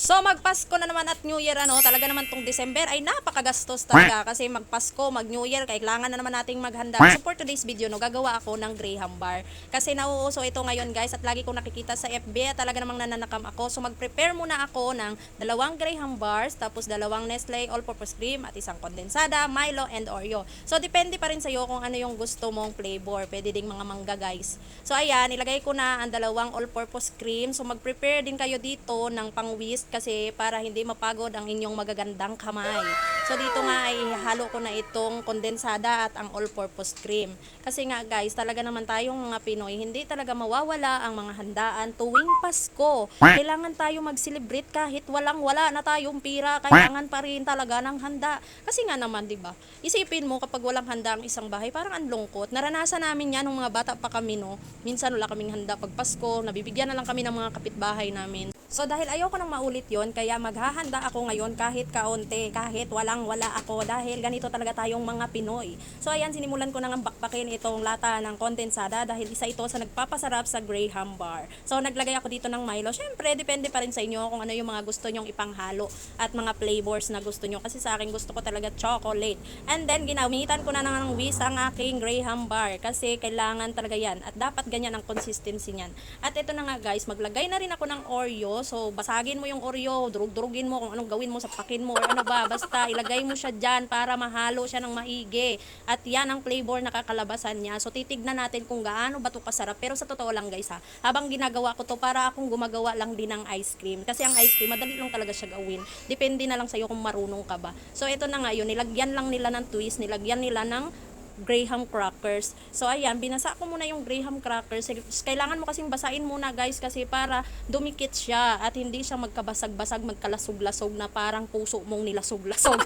So magpasko na naman at New Year talaga naman tong December ay napakagastos talaga kasi magpasko, mag New Year, kailangan na naman nating maghanda. So for today's video gagawa ako ng Graham bar. Kasi nauuso ito ngayon guys at lagi kong nakikita sa FB at talaga namang nananakam ako. So mag-prepare muna ako ng 2 Graham bars, tapos 2 Nestle all-purpose cream at isang kondensada, Milo and Oreo. So depende pa rin sa iyo kung ano yung gusto mong flavor. Pwede ding mga mangga guys. So ayan, ilagay ko na ang 2 all-purpose cream. So mag-prepare din kayo dito ng pangwis kasi para hindi mapagod ang inyong magagandang kamay. So dito nga ay halo ko na itong kondensada at ang all-purpose cream. Kasi nga guys, talaga naman tayong mga Pinoy, hindi talaga mawawala ang mga handaan tuwing Pasko. Kailangan tayo mag-celebrate kahit wala na tayong pira, kailangan pa rin talaga ng handa. Kasi nga naman, 'di ba? Isipin mo kapag walang handa ang isang bahay, parang ang lungkot. Naranasan namin 'yan nung mga bata pa kami, no. Minsan wala kaming handa pag Pasko, nabibigyan na lang kami ng mga kapitbahay namin. So dahil ayoko nang maulit yon, kaya maghahanda ako ngayon kahit kaunti, kahit wala ako dahil ganito talaga tayong mga Pinoy. So ayan, sinimulan ko nang bakbakin itong lata ng kondensada dahil isa ito sa nagpapasarap sa Graham bar. So naglagay ako dito ng Milo. Syempre, depende pa rin sa inyo kung ano yung mga gusto nyong ipanghalo at mga flavors na gusto nyo. Kasi sa akin gusto ko talaga chocolate. And then ginamitan ko na ng whisk ang aking Graham bar kasi kailangan talaga yan at dapat ganyan ang consistency niyan. At ito na nga guys, maglagay na rin ako ng Oreo. So, basagin mo yung Oreo, durug-durugin mo kung anong gawin mo sa pakin mo or ano ba. Basta, ilagay mo siya dyan para mahalo siya ng maigi. At yan ang flavor na kakalabasan niya. So, titignan natin kung gaano ba ito kasarap. Pero sa totoo lang guys habang ginagawa ko to para akong gumagawa lang din ng ice cream. Kasi ang ice cream, madali lang talaga siya gawin. Depende na lang sa'yo kung marunong ka ba. So, ito na nga yun. Nilagyan lang nila ng twist. Nilagyan nila ng Graham crackers. So ayan, binasa ko muna yung Graham crackers. Kailangan mo kasing basain muna guys kasi para dumikit siya at hindi siya magkabasag-basag, magkalasog-lasog na parang puso mong nilasog-lasog.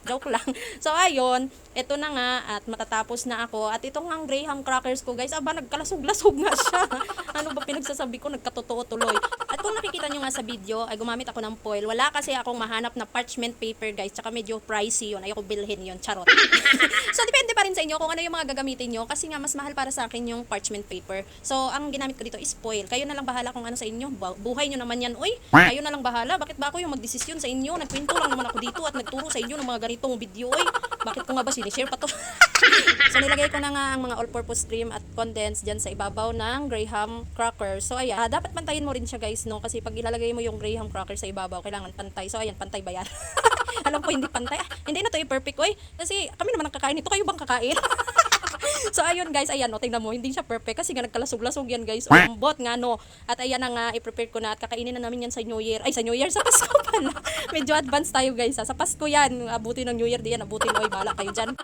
Joke lang. So ayun, ito na nga at matatapos na ako. At itong ang Graham crackers ko guys, nagkalasog-lasog nga siya. Ano ba pinagsasabi ko, nagkatotoo tuloy. At kung nakikita nyo nga sa video, ay gumamit ako ng foil. Wala kasi akong mahanap na parchment paper guys, tsaka medyo pricey yun. Ayoko bilhin yun, charot. So depende pa rin sa inyo kung ano yung mga gagamitin nyo kasi nga mas mahal para sa akin yung parchment paper. So ang ginamit ko dito is foil. Kayo na lang bahala kung ano sa inyo. Buhay nyo naman yan. Uy, kayo na lang bahala. Bakit ba ako yung magdesisyon sa inyo? Nagkwento lang naman ako dito at nagturo sa inyo ng mga ganitong video. Uy, bakit ko nga ba sinishare pa to? So nilagay ko na nga ang mga all-purpose cream at condensed dyan sa ibabaw ng Graham crackers. So ayan, dapat pantayin mo rin siya guys, no? Kasi pag ilalagay mo yung Graham crackers sa ibabaw, kailangan pantay. So ayan, pantay ba yan? Alam ko hindi pantay. Hindi na to perfect, oy. Kasi kami naman ang kakain ito. Kayo bang kakain? So ayun guys, ayan tingnan mo, hindi siya perfect kasi nga nagkalasog-lasog yan guys. Umbot nga no. At ayan na nga, i-prepare ko na at kakainin na namin yan sa New Year. Ay, sa New Year, sa Pasko pala. Medyo advance tayo guys. Sa Pasko yan, abutin ng New Year diyan, abutin oy, bala kayo dyan.